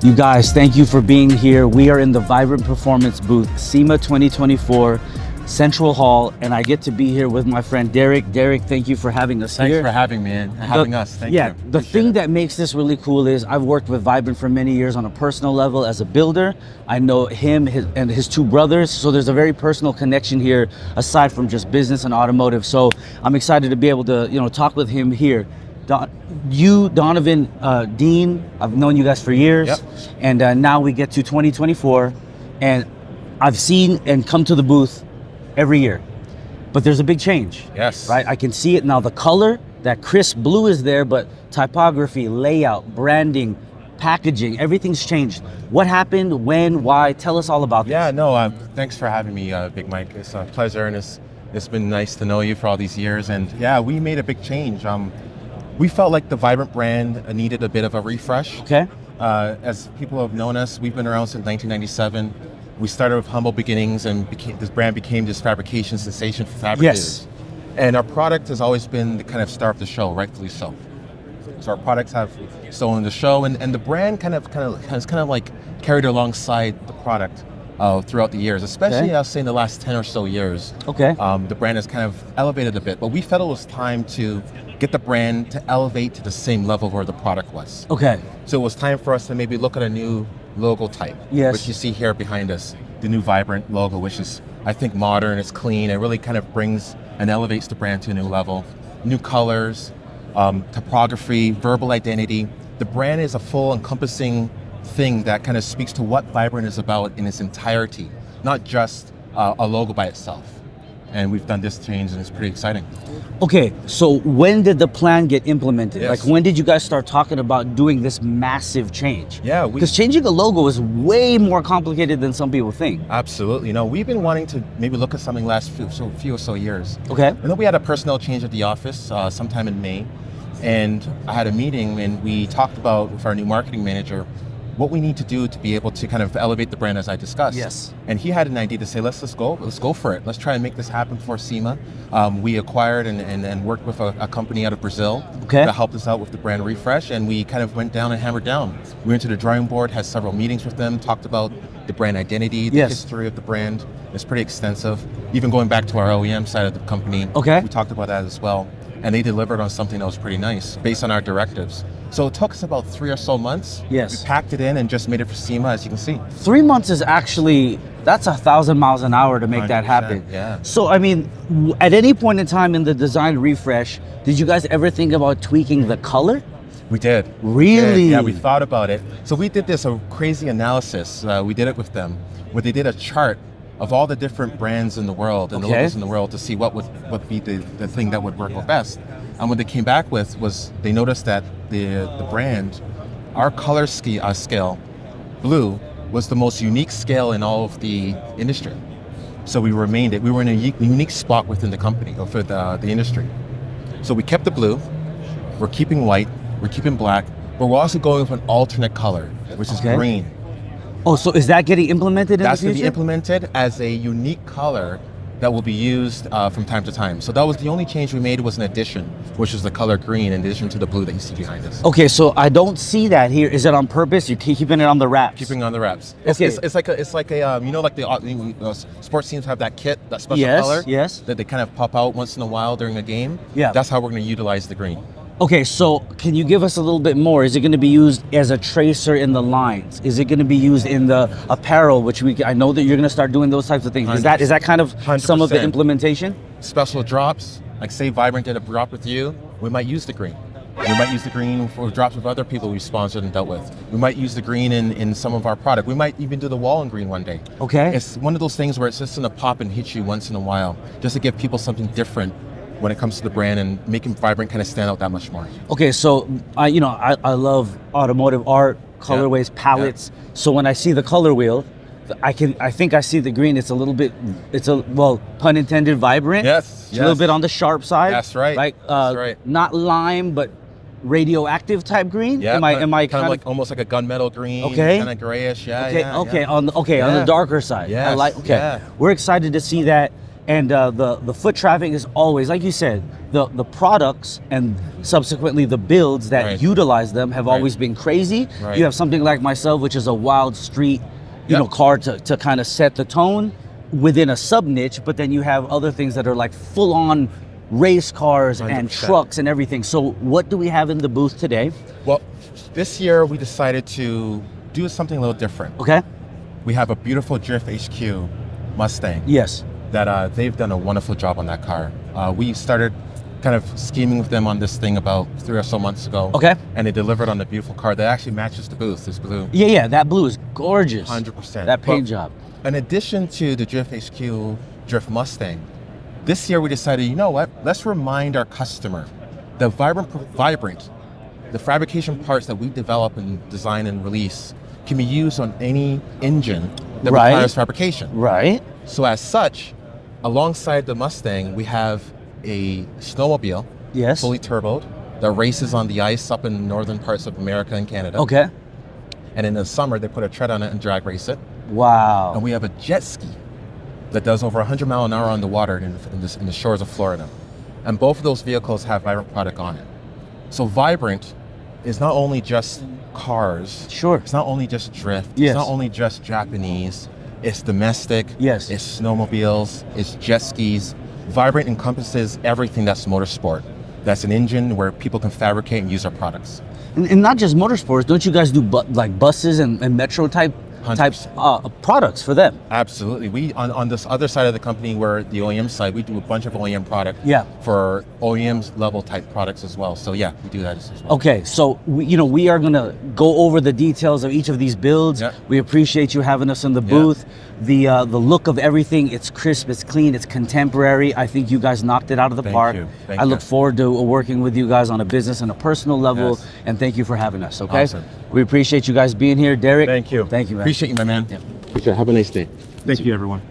You guys, thank you for being here. We are in the Vibrant Performance booth, SEMA 2024, Central Hall, and I get to be here with my friend Deryck. Deryck, thank you for having us here. Thanks for having me and having us. Thank you. The thing that makes this really cool is I've worked with Vibrant for many years on a personal level as a builder. I know him and his two brothers, so there's a very personal connection here aside from just business and automotive. So I'm excited to be able to, talk with him here. Donovan, Dean, I've known you guys for years, and now we get to 2024, and I've seen and come to the booth every year, but there's a big change. Yes. Right, I can see it now. The color, that crisp blue is there, but typography, layout, branding, packaging, everything's changed. What happened, when, why? Tell us all about this. Yeah, no, thanks for having me, Big Mike. It's a pleasure, and it's been nice to know you for all these years, and yeah, we made a big change. We felt like the Vibrant brand needed a bit of a refresh. Okay. As people have known us, we've been around since 1997. We started with humble beginnings, and this brand became this fabrication sensation for fabricators. Yes. And our product has always been the kind of star of the show, rightfully so. So our products have stolen the show, and the brand has like carried alongside the product throughout the years, especially I'll say in the last 10 or so years. Okay. The brand has kind of elevated a bit, but we felt it was time to get the brand to elevate to the same level where the product was. Okay. So it was time for us to maybe look at a new logo type, which you see here behind us, the new Vibrant logo, which is, I think, modern, it's clean, it really kind of brings and elevates the brand to a new level. New colors, typography, verbal identity. The brand is a full encompassing thing that kind of speaks to what Vibrant is about in its entirety, not just a logo by itself. And we've done this change, and it's pretty exciting. Okay, so when did the plan get implemented? Yes. Like, when did you guys start talking about doing this massive change? Yeah, because changing a logo is way more complicated than some people think. Absolutely. We've been wanting to maybe look at something last few or so years. Okay. And then we had a personnel change at the office sometime in May, and I had a meeting, and we talked about with our new marketing manager what we need to do to be able to kind of elevate the brand, as I discussed. Yes. And he had an idea to say, let's go for it. Let's try and make this happen for SEMA. We acquired and worked with a company out of Brazil that helped us out with the brand refresh, and we kind of went down and hammered down. We went to the drawing board, had several meetings with them, talked about the brand identity, the history of the brand. It's pretty extensive. Even going back to our OEM side of the company, we talked about that as well. And they delivered on something that was pretty nice based on our directives. So it took us about 3 or so months. Yes. We packed it in and just made it for SEMA, as you can see. 3 months is actually, that's 1,000 miles an hour to make that happen. Yeah. So, I mean, at any point in time in the design refresh, did you guys ever think about tweaking the color? We did. Really? Yeah, we thought about it. So we did a crazy analysis. We did it with them, where they did a chart of all the different brands in the world and the logos in the world to see what would be the thing that would work best. And what they came back with was they noticed that the brand, our color scale, blue, was the most unique scale in all of the industry. So we remained it. We were in a unique spot within the company, or for the industry. So we kept the blue, we're keeping white, we're keeping black, but we're also going with an alternate color, which is green. Oh, so is that getting implemented in the future? That's going to be implemented as a unique color that will be used from time to time. So that was the only change we made, was an addition, which is the color green in addition to the blue that you see behind us. Okay, so I don't see that here. Is it on purpose? You're keeping it on the wraps? Keeping it on the wraps. Okay. It's like a like the sports teams have that kit, that special color that they kind of pop out once in a while during a game. Yeah. That's how we're going to utilize the green. Okay, so can you give us a little bit more? Is it going to be used as a tracer in the lines? Is it going to be used in the apparel, which I know that you're going to start doing those types of things. 100%. Is that kind of 100%. Some of the implementation? Special drops, like say Vibrant did a drop with you, we might use the green. We might use the green for drops with other people we've sponsored and dealt with. We might use the green in some of our product. We might even do the wall in green one day. Okay. It's one of those things where it's just going to pop and hit you once in a while, just to give people something different when it comes to the brand and making Vibrant kind of stand out that much more. Okay, so I love automotive art, colorways, palettes. Yeah. So when I see the color wheel, I think I see the green. It's pun intended, vibrant. Yes. It's a little bit on the sharp side. That's right. That's right. Not lime, but radioactive type green. Yeah. Am I kind of like almost like a gunmetal green? Okay. Kind of grayish. Yeah. Okay. On the darker side. Yes. We're excited to see that. And the foot traffic is always, like you said, the products and subsequently the builds that Right. utilize them have Right. always been crazy. Right. You have something like myself, which is a wild street, you Yep. know, car to kind of set the tone within a sub niche, but then you have other things that are like full on race cars and 100%. trucks and everything. So what do we have in the booth today? Well, this year we decided to do something a little different. Okay. We have a beautiful Drift HQ Mustang Yes. that they've done a wonderful job on that car. We started kind of scheming with them on this thing about 3 or so months ago. Okay. And they delivered on a beautiful car that actually matches the booth, this blue. Yeah, that blue is gorgeous. 100%. That paint But job. In addition to the Drift HQ Drift Mustang, this year we decided, you know what? Let's remind our customer the Vibrant, the fabrication parts that we develop and design and release can be used on any engine that Right. requires fabrication. Right. So as such, alongside the Mustang, we have a snowmobile, Yes. fully turboed, that races on the ice up in northern parts of America and Canada. Okay. And in the summer, they put a tread on it and drag race it. Wow. And we have a jet ski that does over 100 miles an hour on the water in the shores of Florida. And both of those vehicles have Vibrant product on it. So Vibrant is not only just cars. Sure. It's not only just drift. Yes. It's not only just Japanese. It's domestic. Yes. It's snowmobiles. It's jet skis. Vibrant encompasses everything that's motorsport. That's an engine where people can fabricate and use our products. And not just motorsports. Don't you guys do like buses and metro type 100%. products for them? Absolutely. We on this other side of the company, where the OEM side, we do a bunch of OEM product. Yeah. For OEMs level type products as well. So yeah, we do that as well. Okay, so we are gonna go over the details of each of these builds. Yeah. We appreciate you having us in the booth. The look of everything, it's crisp, it's clean, it's contemporary. I think you guys knocked it out of the Thank park. you. Thank I you. look forward to working with you guys on a business and a personal level. Yes. And thank you for having us. Okay, Awesome. we appreciate you guys being here, Deryck. Thank you. Thank you, man. Appreciate you, my man. Yeah. Appreciate it. Have a nice day. Thank you, everyone.